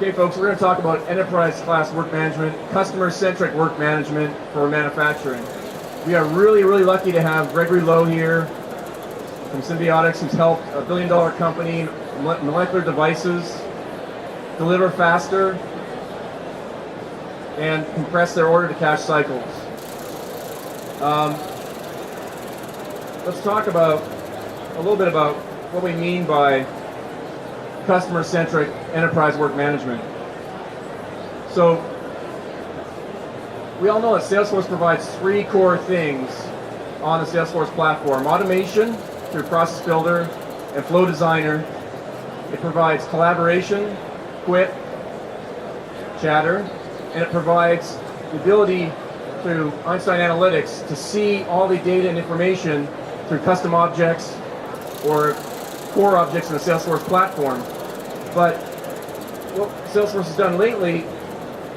Okay, folks, we're going to talk about enterprise-class work management, customer-centric work management for manufacturing. We are really, really lucky to have Gregory Lowe here from Symbiotics, who's helped a billion-dollar company, Molecular Devices, deliver faster and compress their order-to-cash cycles. Let's talk about a little bit about what we mean by customer-centric enterprise work management. So we all know that Salesforce provides three core things on the Salesforce platform: automation through Process Builder and Flow Designer. It provides collaboration, Quip, Chatter, and it provides the ability through Einstein Analytics to see all the data and information through custom objects or core objects in the Salesforce platform. But what Salesforce has done lately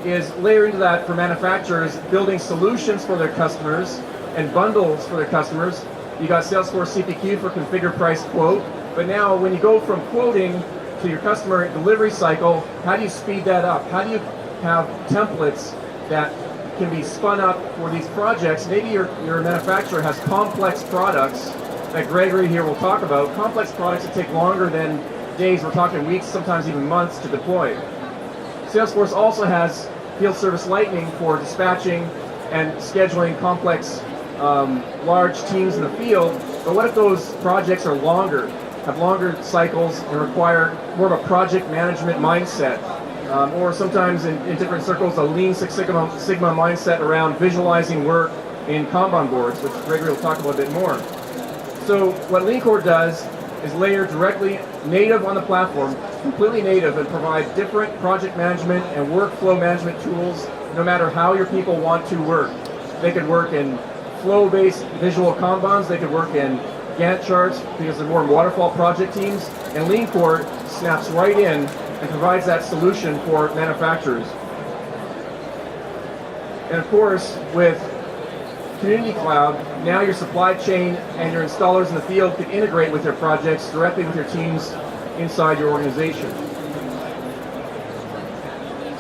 is layer into that for manufacturers, building solutions for their customers and bundles for their customers. You got Salesforce CPQ for configure, price, quote. But now when you go from quoting to your customer delivery cycle, how do you speed that up? How do you have templates that can be spun up for these projects? Maybe your manufacturer has complex products that Gregory here will talk about, complex products that take longer than days, we're talking weeks, sometimes even months to deploy. Salesforce also has Field Service Lightning for dispatching and scheduling complex, large teams in the field. But what if those projects are longer, have longer cycles, and require more of a project management mindset? Or sometimes in different circles, a Lean Six Sigma mindset around visualizing work in Kanban boards, which Gregory will talk about a bit more. So what LeanCore does is layer directly native on the platform, completely native, and provide different project management and workflow management tools no matter how your people want to work. They could work in flow-based visual Kanbans, they could work in Gantt charts because they're more waterfall project teams, and LeanCore snaps right in and provides that solution for manufacturers. And of course, with Community Cloud, now your supply chain and your installers in the field can integrate with your projects directly with your teams inside your organization.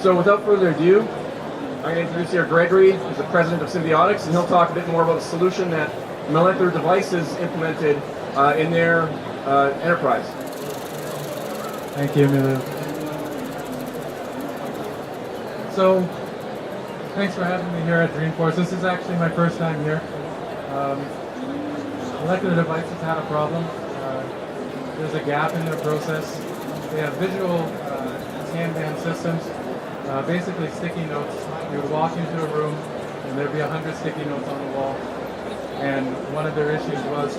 So without further ado, I'm going to introduce here Gregory, who's the president of Symbiotics, and he'll talk a bit more about the solution that Molecular Devices implemented in their enterprise. Thank you, Emilio. So, thanks for having me here at Dreamforce. This is actually my first time here. Molecular Devices had a problem. There's a gap in their process. They have visual Kanban systems, basically sticky notes. You would walk into a room and there'd be 100 sticky notes on the wall. And one of their issues was,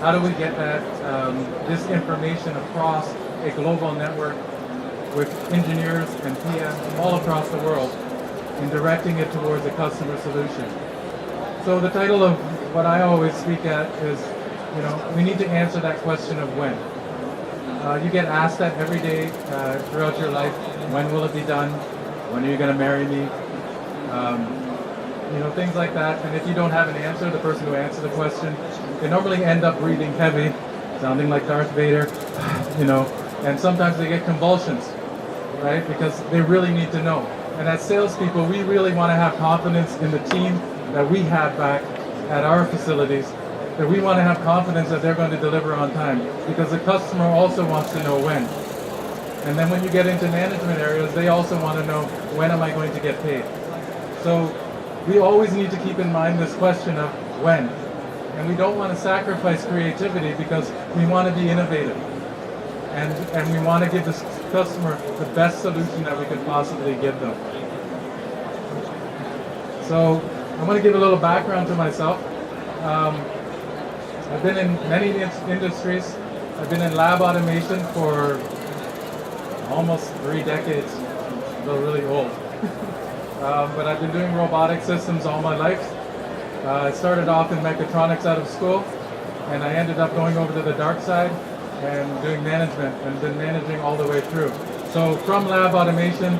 how do we get that this information across a global network with engineers and PMs all across the world, and directing it towards a customer solution. So the title of what I always speak at is, we need to answer that question of when. You get asked that every day throughout your life. When will it be done? When are you going to marry me? Things like that. And if you don't have an answer, the person who answers the question, they normally end up breathing heavy, sounding like Darth Vader, and sometimes they get convulsions, right? Because they really need to know. And as salespeople, we really want to have confidence in the team that we have back at our facilities, that we want to have confidence that they're going to deliver on time, because the customer also wants to know when. And then when you get into management areas, they also want to know, when am I going to get paid? So we always need to keep in mind this question of when. And we don't want to sacrifice creativity because we want to be innovative. And we want to give the customer the best solution that we could possibly give them. So I want to give a little background to myself. I've been in many industries. I've been in lab automation for almost 3 decades. I'm really old. But I've been doing robotic systems all my life. I started off in mechatronics out of school, and I ended up going over to the dark side and doing management, and been managing all the way through. So from lab automation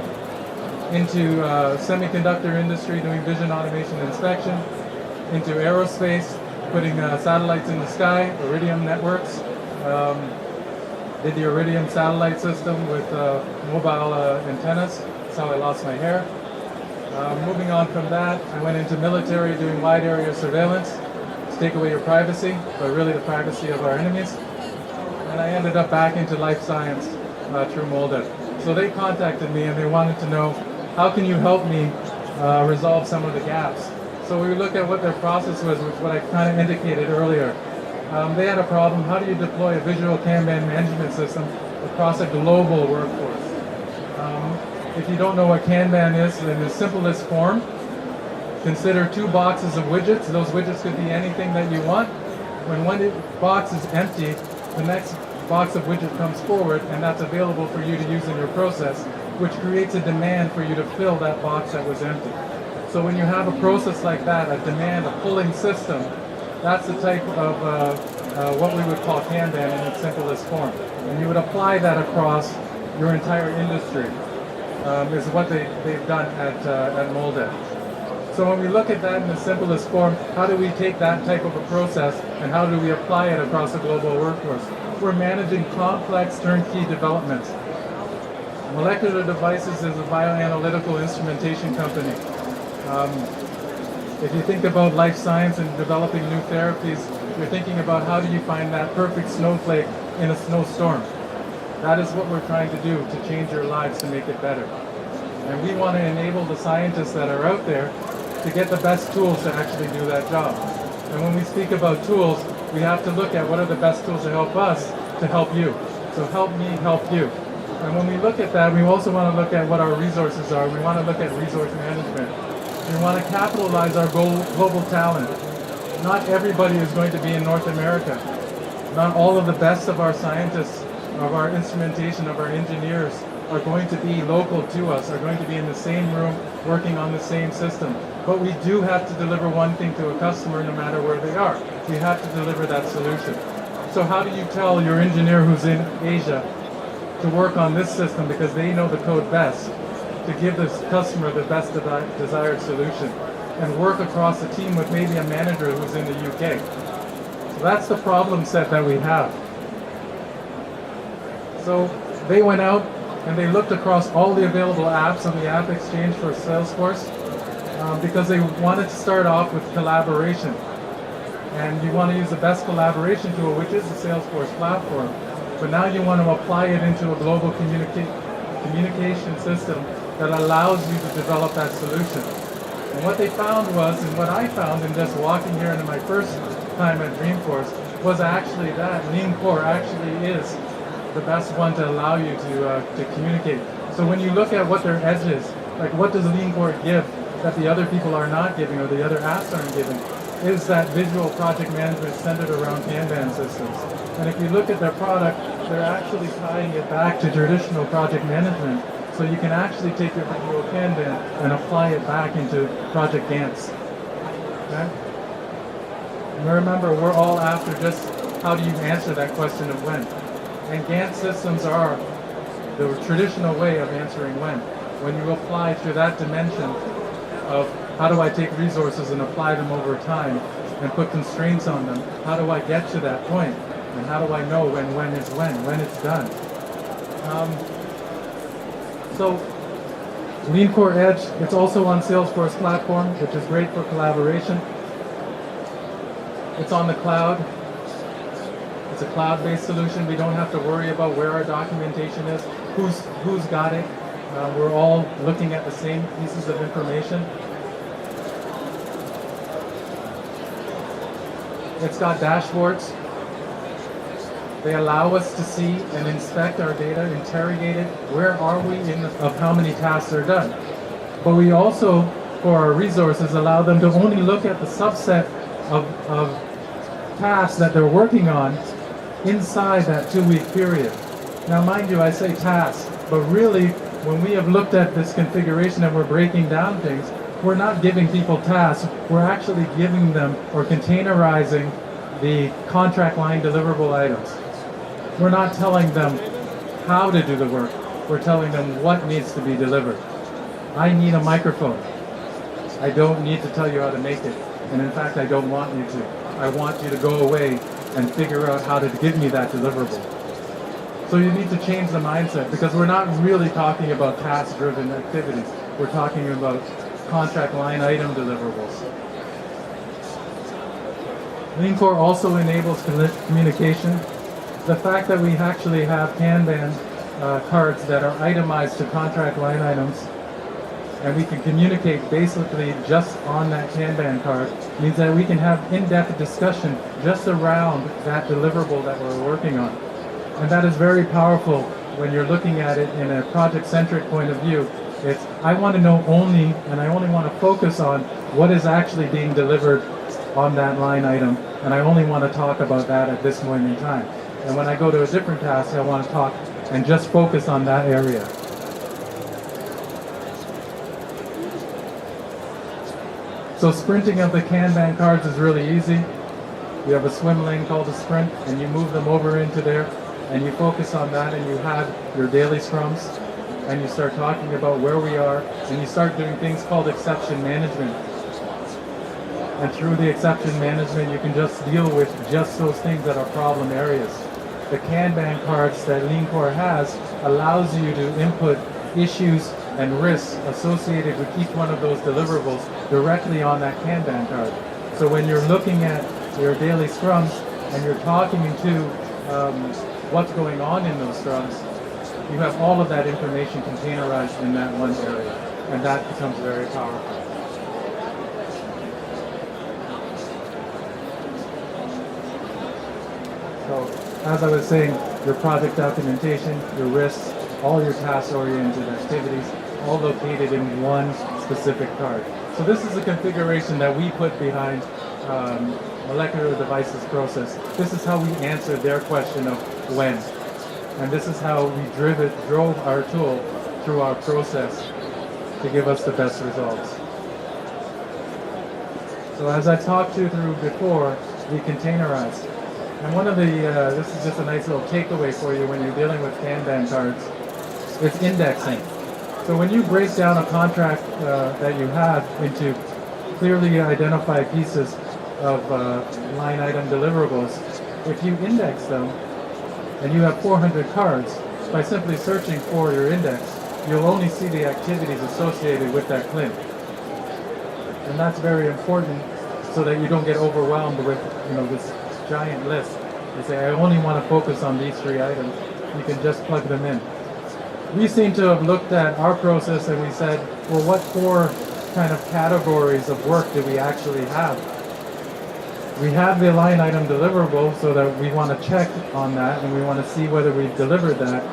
into semiconductor industry, doing vision automation inspection, into aerospace, putting satellites in the sky, Iridium networks, Did the Iridium satellite system with mobile antennas. That's how I lost my hair. Moving on from that, I went into military doing wide area surveillance to take away your privacy, but really the privacy of our enemies. And I ended up back into life science through Moldev. So they contacted me and they wanted to know, how can you help me resolve some of the gaps? So we looked at what their process was, which what I kind of indicated earlier. They had a problem. How do you deploy a visual Kanban management system across a global workforce? If you don't know what Kanban is, in the simplest form, consider 2 boxes of widgets. Those widgets could be anything that you want. When one box is empty, the next box of widget comes forward, and that's available for you to use in your process, which creates a demand for you to fill that box that was empty. So when you have a process like that, a demand, a pulling system, that's the type of what we would call Kanban in its simplest form. And you would apply that across your entire industry, is what they've done at Moldev. So when we look at that in the simplest form, how do we take that type of a process and how do we apply it across a global workforce? We're managing complex turnkey developments. Molecular Devices is a bioanalytical instrumentation company. If you think about life science and developing new therapies, you're thinking about how do you find that perfect snowflake in a snowstorm. That is what we're trying to do to change your lives to make it better. And we want to enable the scientists that are out there to get the best tools to actually do that job. And when we speak about tools, we have to look at what are the best tools to help us to help you. So help me help you. And when we look at that, we also want to look at what our resources are. We want to look at resource management. We want to capitalize our global talent. Not everybody is going to be in North America. Not all of the best of our scientists, of our instrumentation, of our engineers are going to be local to us, are going to be in the same room working on the same system. But we do have to deliver one thing to a customer no matter where they are. We have to deliver that solution. So how do you tell your engineer who's in Asia to work on this system because they know the code best, to give this customer the best desired solution, and work across the team with maybe a manager who's in the UK? So that's the problem set that we have. So they went out and they looked across all the available apps on the App Exchange for Salesforce because they wanted to start off with collaboration. And you want to use the best collaboration tool, which is the Salesforce platform. But now you want to apply it into a global communication system that allows you to develop that solution. And what they found was, and what I found in just walking here into my first time at Dreamforce, was actually that LeanCore actually is the best one to allow you to communicate. So when you look at what their edge is, like what does LeanCore give that the other people are not giving or the other apps aren't giving, is that visual project management centered around Kanban systems. And if you look at their product, they're actually tying it back to traditional project management. So you can actually take your visual Kanban and apply it back into Project Gantt. Okay? And remember, we're all after just how do you answer that question of when. And Gantt systems are the traditional way of answering when. When you apply to that dimension of how do I take resources and apply them over time and put constraints on them, how do I get to that point? And how do I know when is when it's done? So LeanCore Edge, it's also on Salesforce platform, which is great for collaboration. It's on the cloud. It's a cloud-based solution. We don't have to worry about where our documentation is, who's got it. We're all looking at the same pieces of information. It's got dashboards. They allow us to see and inspect our data, interrogate it. Where are we of how many tasks are done? But we also, for our resources, allow them to only look at the subset of tasks that they're working on inside that 2-week period. Now, mind you, I say tasks, but really, when we have looked at this configuration and we're breaking down things, we're not giving people tasks. We're actually giving them or containerizing the contract line deliverable items. We're not telling them how to do the work. We're telling them what needs to be delivered. I need a microphone. I don't need to tell you how to make it. And in fact, I don't want you to. I want you to go away and figure out how to give me that deliverable. So you need to change the mindset because we're not really talking about task-driven activities. We're talking about contract line item deliverables. Leancore also enables communication. The fact that we actually have Kanban cards that are itemized to contract line items, and we can communicate basically just on that Kanban card, means that we can have in-depth discussion just around that deliverable that we're working on. And that is very powerful when you're looking at it in a project-centric point of view. It's, I want to know only, and I only want to focus on what is actually being delivered on that line item, and I only want to talk about that at this point in time. And when I go to a different task, I want to talk and just focus on that area. So sprinting of the Kanban cards is really easy. You have a swim lane called a sprint, and you move them over into there, and you focus on that, and you have your daily scrums, and you start talking about where we are, and you start doing things called exception management. And through the exception management, you can just deal with just those things that are problem areas. The Kanban cards that Leancore has allows you to input issues and risks associated with each one of those deliverables directly on that Kanban card. So when you're looking at your daily scrums and you're talking to what's going on in those scrums, you have all of that information containerized in that one area, and that becomes very powerful. So, as I was saying, your project documentation, your risks, all your task-oriented activities, all located in one specific card. So this is the configuration that we put behind molecular devices process. This is how we answered their question of when. And this is how we drove our tool through our process to give us the best results. So as I talked you through before, we containerized. And one of the, this is just a nice little takeaway for you when you're dealing with Kanban cards, it's indexing. So when you break down a contract that you have into clearly identified pieces of line item deliverables, if you index them and you have 400 cards, by simply searching for your index, you'll only see the activities associated with that CLIN. And that's very important so that you don't get overwhelmed with this giant list. You say, I only want to focus on these 3 items. You can just plug them in. We seem to have looked at our process and we said, well, what 4 kind of categories of work do we actually have? We have the line item deliverable so that we want to check on that and we want to see whether we've delivered that.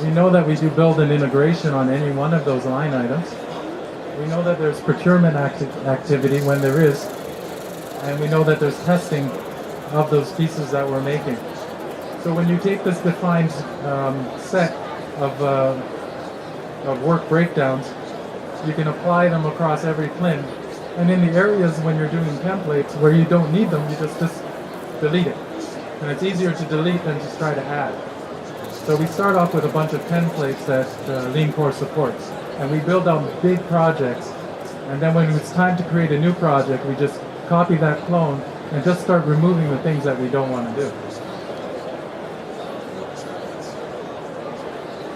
We know that we do build an integration on any one of those line items. We know that there's procurement activity when there is, and we know that there's testing of those pieces that we're making. So when you take this defined set of work breakdowns, you can apply them across every CLIN. And in the areas when you're doing templates where you don't need them, you just delete it. And it's easier to delete than to try to add. So we start off with a bunch of templates that Leancore supports. And we build out big projects. And then when it's time to create a new project, we just copy that clone and just start removing the things that we don't want to do.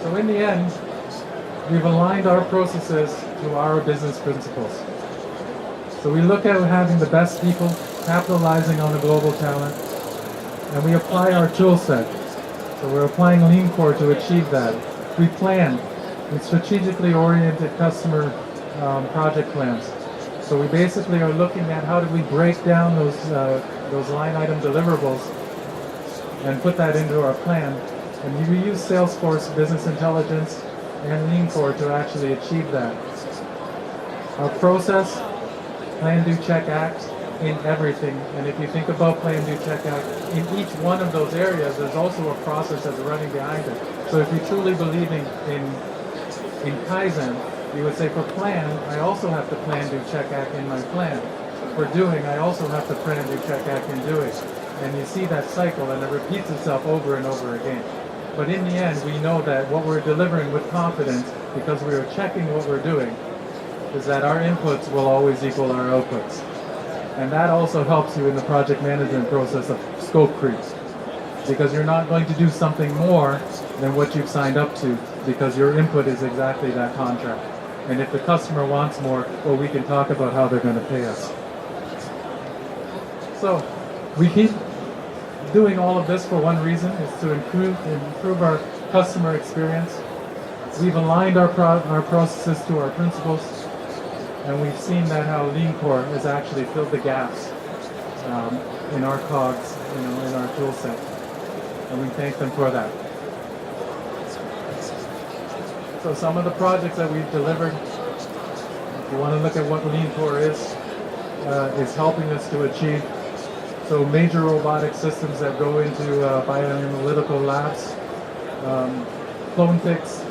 So in the end, we've aligned our processes to our business principles. So we look at having the best people, capitalizing on the global talent, and we apply our tool set. So we're applying Leancore to achieve that. We plan with strategically oriented customer project plans. So we basically are looking at how do we break down those line item deliverables and put that into our plan. And we use Salesforce Business Intelligence and Leancore to actually achieve that. Our process, plan, do, check, act in everything. And if you think about plan, do, check, act, in each one of those areas, there's also a process that's running behind it. So if you truly believe in Kaizen, you would say for plan, I also have to plan, do, check, act in my plan. For doing, I also have to plan, do, check, act in doing. And you see that cycle and it repeats itself over and over again. But in the end, we know that what we're delivering with confidence, because we are checking what we're doing, is that our inputs will always equal our outputs. And that also helps you in the project management process of scope creep. because you're not going to do something more than what you've signed up to, because your input is exactly that contract. And if the customer wants more, well, we can talk about how they're going to pay us. So we keep doing all of this for one reason, is to improve our customer experience. We've aligned our processes to our principles, and we've seen that how LeanCore has actually filled the gaps in our COGS, in our tool set, and we thank them for that. So some of the projects that we've delivered, if you want to look at what LeanCore is helping us to achieve. So major robotic systems that go into bioanalytical labs. ClonePix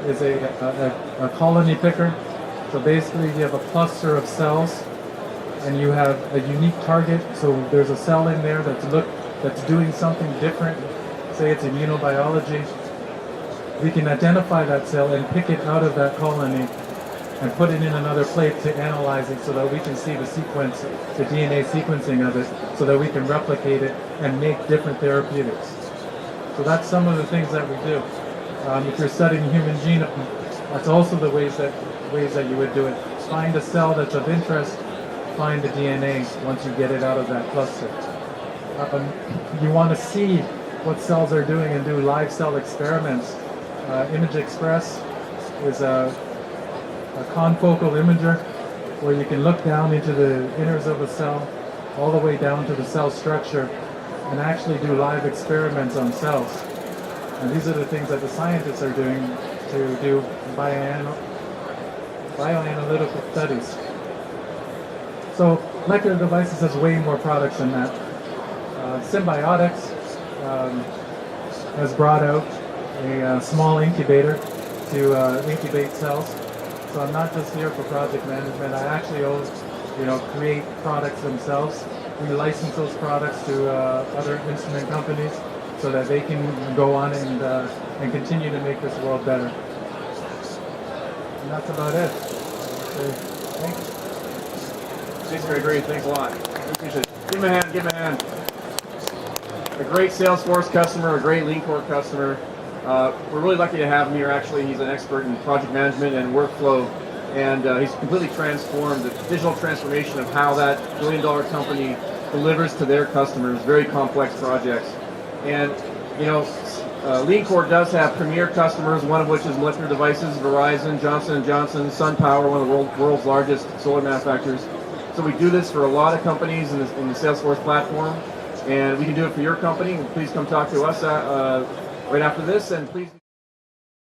is a colony picker. So basically you have a cluster of cells and you have a unique target. So there's a cell in there that's doing something different. Say it's immunobiology. We can identify that cell and pick it out of that colony and put it in another plate to analyze it so that we can see the sequence, the DNA sequencing of it, so that we can replicate it and make different therapeutics. So that's some of the things that we do. If you're studying human genome, that's also the ways that you would do it. Find a cell that's of interest, find the DNA once you get it out of that cluster. You want to see what cells are doing and do live cell experiments. Image Express is a confocal imager where you can look down into the inners of a cell all the way down to the cell structure and actually do live experiments on cells. And these are the things that the scientists are doing to do bioanalytical studies. So molecular devices has way more products than that. Symbiotics has brought out a small incubator to incubate cells. So I'm not just here for project management. I actually create products themselves. We license those products to other instrument companies so that they can go on and continue to make this world better. And that's about it. So, thanks. Thanks, Gregory. Thanks a lot. I appreciate it. Give him a hand. Give him a hand. A great Salesforce customer, a great LeanCore customer. We're really lucky to have him here. Actually, he's an expert in project management and workflow, and he's completely transformed the digital transformation of how that billion-dollar company delivers to their customers very complex projects. And LeanCore does have premier customers, one of which is Molecular Devices, Verizon, Johnson & Johnson, SunPower, one of the world's largest solar manufacturers. So we do this for a lot of companies in the Salesforce platform, and we can do it for your company. Please come talk to us right after this, and please.